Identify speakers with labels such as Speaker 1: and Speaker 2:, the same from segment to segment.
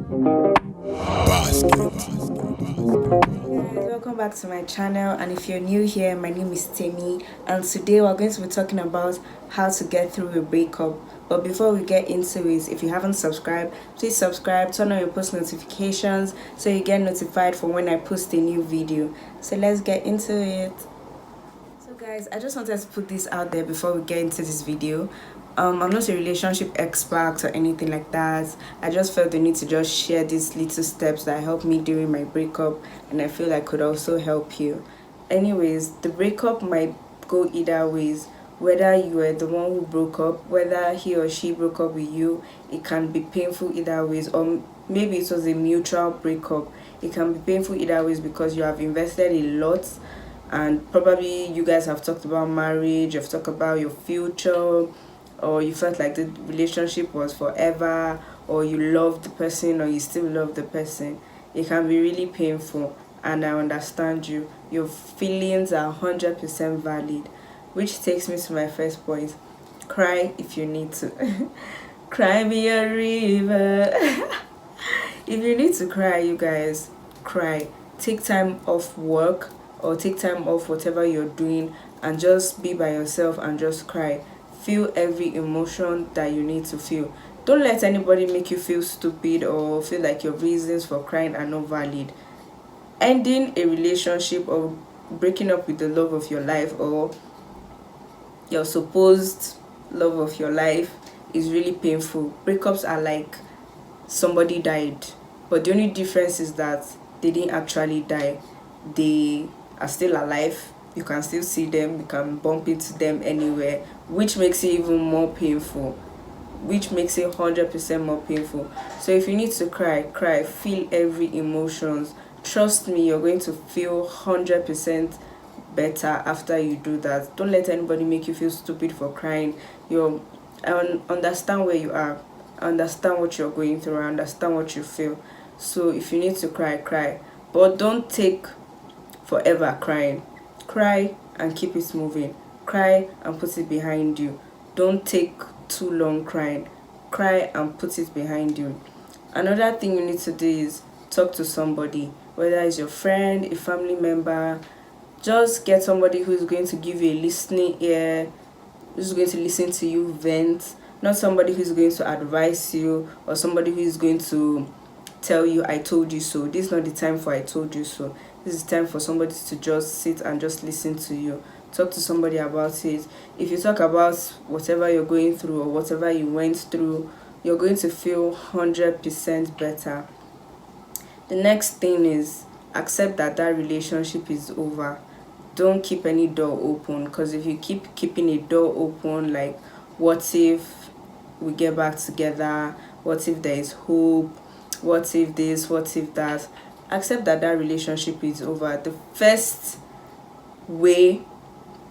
Speaker 1: Welcome back to my channel, and if you're new here, my name is Temi, and today we're going to be talking about how to get through a breakup. But before we get into it, if you haven't subscribed, please subscribe, turn on your post notifications so you get notified for when I post a new video. So let's get into it. So guys, I just wanted to put this out there before we get into this video. I'm not a relationship expert or anything like that. I just felt the need to just share these little steps that helped me during my breakup, and I feel like could also help you. Anyways, the breakup might go either ways. Whether you were the one who broke up, whether he or she broke up with you, it can be painful either ways. Or maybe it was a mutual breakup. It can be painful either ways because you have invested a lot, and probably you guys have talked about marriage, you've talked about your future, or you felt like the relationship was forever, or you loved the person, or you still love the person. It can be really painful, and I understand you. Your feelings are 100% valid, which takes me to my first point. Cry if you need to. Cry me a river. If you need to cry, you guys, cry. Take time off work or take time off whatever you're doing and just be by yourself and just cry. Feel every emotion that you need to feel. Don't let anybody make you feel stupid or feel like your reasons for crying are not valid. Ending a relationship or breaking up with the love of your life or your supposed love of your life is really painful. Breakups are like somebody died, but the only difference is that they didn't actually die. They are still alive. You can still see them, you can bump into them anywhere, which makes it even more painful, which makes it 100% more painful. So if you need to cry, cry. Feel every emotions. Trust me, you're going to feel 100% better after you do that. Don't let anybody make you feel stupid for crying. I understand where you are. I understand what you're going through. I understand what you feel. So if you need to cry, cry. But don't take forever crying. Cry and keep it moving. Cry and put it behind you. Don't take too long crying. Cry and put it behind you. Another thing you need to do is talk to somebody, whether it's your friend, a family member. Just get somebody who's going to give you a listening ear, who's going to listen to you vent, not somebody who's going to advise you or somebody who is going to tell you I told you so. This is not the time for I told you so. This is time for somebody to just sit and just listen to you. Talk to somebody about it. If you talk about whatever you're going through or whatever you went through, you're going to feel 100% better. The next thing is accept that that relationship is over. Don't keep any door open, because if you keep keeping a door open, like what if we get back together, what if there is hope, what if this, what if that, accept that that relationship is over. The first way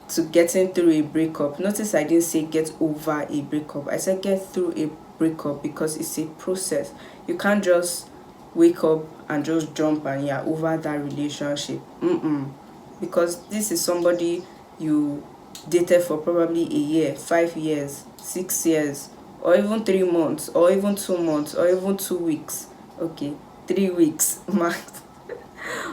Speaker 1: to getting through a breakup, notice I didn't say get over a breakup, I said get through a breakup, because it's a process. You can't just wake up and just jump and you're over that relationship. Because this is somebody you dated for probably a year, 5 years, 6 years, or even 3 months, or even 2 months, or even 2 weeks. Okay, 3 weeks max,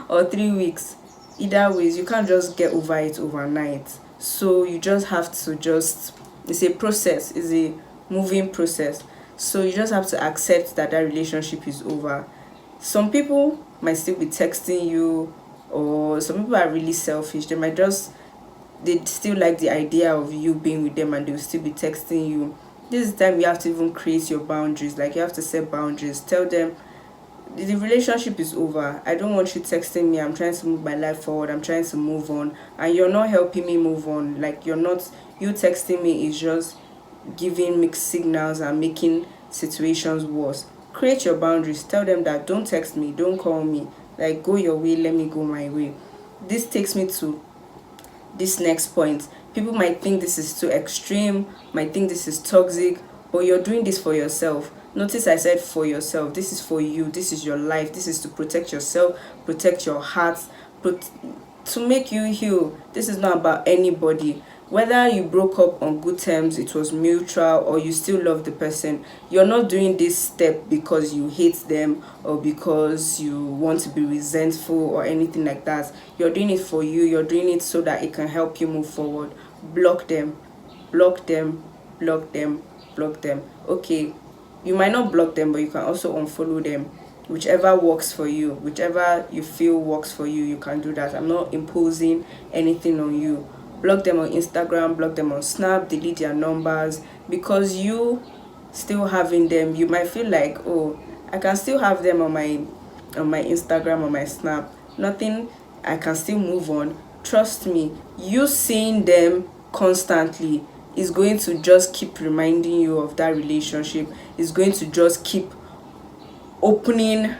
Speaker 1: or 3 weeks. Either ways, you can't just get over it overnight. So you just have to it's a process, it's a moving process. So you just have to accept that that relationship is over. Some people might still be texting you, or some people are really selfish. They still like the idea of you being with them and they'll still be texting you. This is the time you have to even create your boundaries. Like you have to set boundaries. Tell them the relationship is over. I don't want you texting me. I'm trying to move my life forward. I'm trying to move on. And you're not helping me move on. Like you texting me is just giving mixed signals and making situations worse. Create your boundaries. Tell them that don't text me, don't call me. Like go your way, let me go my way. This takes me to this next point. People might think this is too extreme, might think this is toxic, but you're doing this for yourself. Notice I said for yourself. This is for you. This is your life. This is to protect yourself, protect your heart, to make you heal. This is not about anybody. Whether you broke up on good terms, it was mutual, or you still love the person, you're not doing this step because you hate them or because you want to be resentful or anything like that. You're doing it for you, you're doing it so that it can help you move forward. Block them, block them, block them, block them. Okay, you might not block them, but you can also unfollow them. Whichever works for you, whichever you feel works for you, you can do that. I'm not imposing anything on you. Block them on Instagram, block them on Snap, delete their numbers, because you still having them, you might feel like, oh, I can still have them on my Instagram, on my Snap, nothing, I can still move on. Trust me, you seeing them constantly is going to just keep reminding you of that relationship. Is going to just keep opening.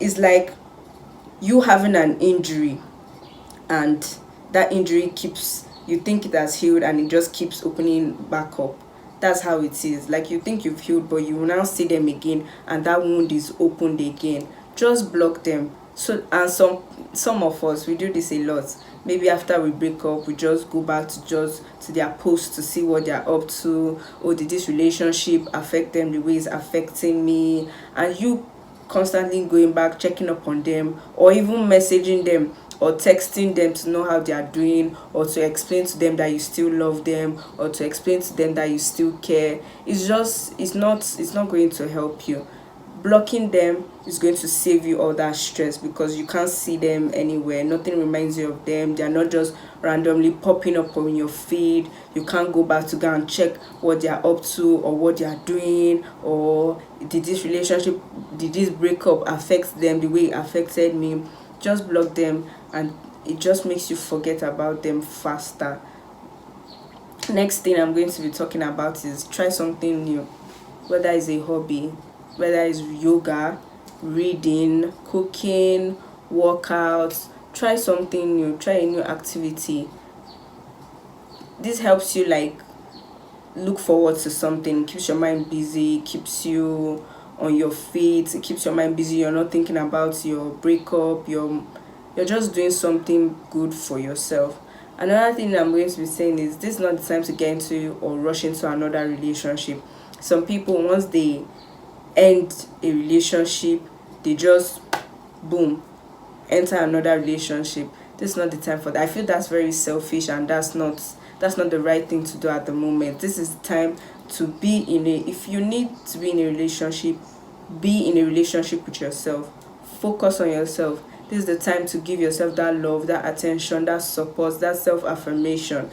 Speaker 1: Is like you having an injury, and that injury keeps, you think it has healed and it just keeps opening back up. That's how it is. Like you think you've healed, but you will now see them again and that wound is opened again. Just block them. So, and some of us, we do this a lot. Maybe after we break up, we just go back to just to their posts to see what they're up to. Or did this relationship affect them the way it's affecting me? And you constantly going back, checking up on them, or even messaging them or texting them to know how they are doing, or to explain to them that you still love them, or to explain to them that you still care. It's not going to help you. Blocking them is going to save you all that stress, because you can't see them anywhere, nothing reminds you of them, they're not just randomly popping up on your feed. You can't go back to go and check what they're up to or what they're doing, or did this breakup affect them the way it affected me. Just block them, and it just makes you forget about them faster. Next thing I'm going to be talking about is try something new, whether it's a hobby, whether it's yoga, reading, cooking, workouts. Try something new, try a new activity. This helps you like look forward to something, keeps your mind busy, keeps you on your feet, it keeps your mind busy. You're not thinking about your breakup, you're just doing something good for yourself. Another thing I'm going to be saying is this is not the time to get into or rush into another relationship. Some people, once they end a relationship, they just boom enter another relationship. This is not the time for that. I feel that's very selfish, and that's not the right thing to do at the moment. This is the time to be in a, if you need to be in a relationship, be in a relationship with yourself. Focus on yourself. This is the time to give yourself that love, that attention, that support, that self-affirmation.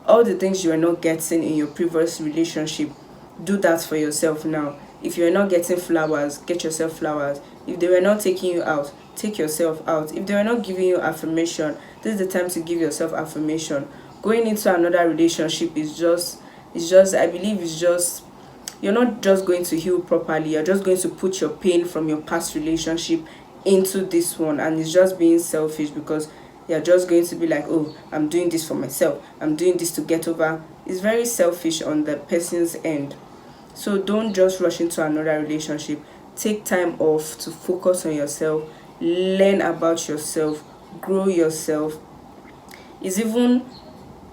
Speaker 1: All the things you are not getting in your previous relationship, do that for yourself now. If you're not getting flowers, get yourself flowers. If they were not taking you out, take yourself out. If they were not giving you affirmation, this is the time to give yourself affirmation. Going into another relationship is just I believe it's just, you're not just going to heal properly, you're just going to put your pain from your past relationship into this one, and it's just being selfish, because you're just going to be like, oh, I'm doing this for myself, I'm doing this to get over. It's very selfish on the person's end. So don't just rush into another relationship. Take time off to focus on yourself, learn about yourself, grow yourself. It's even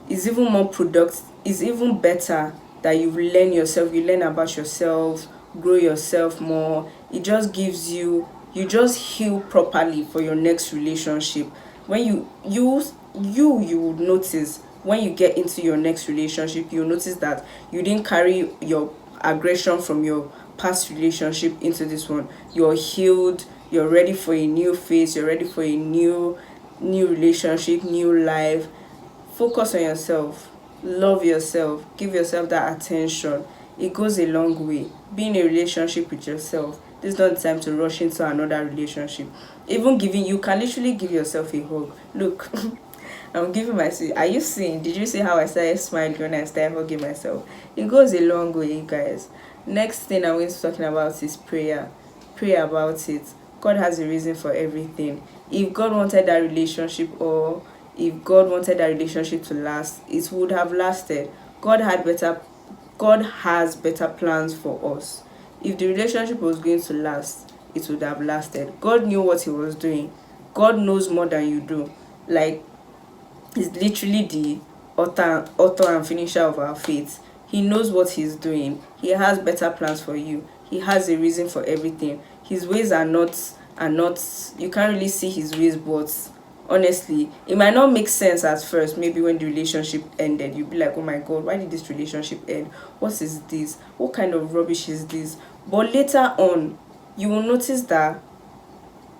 Speaker 1: more product, it's even better that you learn about yourself, grow yourself more. It just gives you just heal properly for your next relationship. When you would notice, when you get into your next relationship, you'll notice that you didn't carry your aggression from your past relationship into this one. You're healed, you're ready for a new phase, you're ready for a new relationship, new life. Focus on yourself, love yourself, give yourself that attention. It goes a long way. Be in a relationship with yourself. This is not the time to rush into another relationship. Even giving, you can literally give yourself a hug. Look, I'm giving myself. Are you seeing? Did you see how I started smiling when I started hugging myself? It goes a long way, you guys. Next thing I'm going to be talking about is prayer. Pray about it. God has a reason for everything. If God wanted that relationship, or if God wanted that relationship to last, it would have lasted. God has better plans for us. If the relationship was going to last, it would have lasted. God knew what he was doing. God knows more than you do. Like, he's literally the author and finisher of our faith. He knows what he's doing. He has better plans for you. He has a reason for everything. His ways are not you can't really see his ways, but honestly, it might not make sense at first. Maybe when the relationship ended, you'll be like, oh my god, why did this relationship end? What is this? What kind of rubbish is this? But later on, you will notice that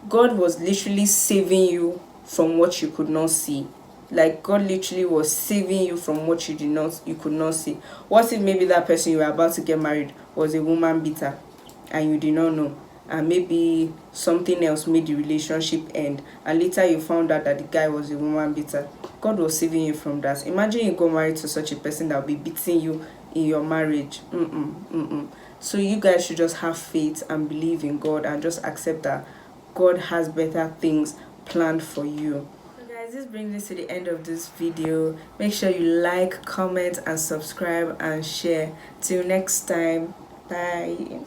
Speaker 1: God was literally saving you from what you could not see. Like God literally was saving you from what you could not see. What if maybe that person you were about to get married was a woman beater and you did not know? And maybe something else made the relationship end, and later you found out that the guy was a woman beater. God was saving you from that. Imagine you go married to such a person that will be beating you in your marriage. So you guys should just have faith and believe in God and just accept that God has better things planned for you. So guys, this brings us to the end of this video. Make sure you like, comment and subscribe and share. Till next time, bye.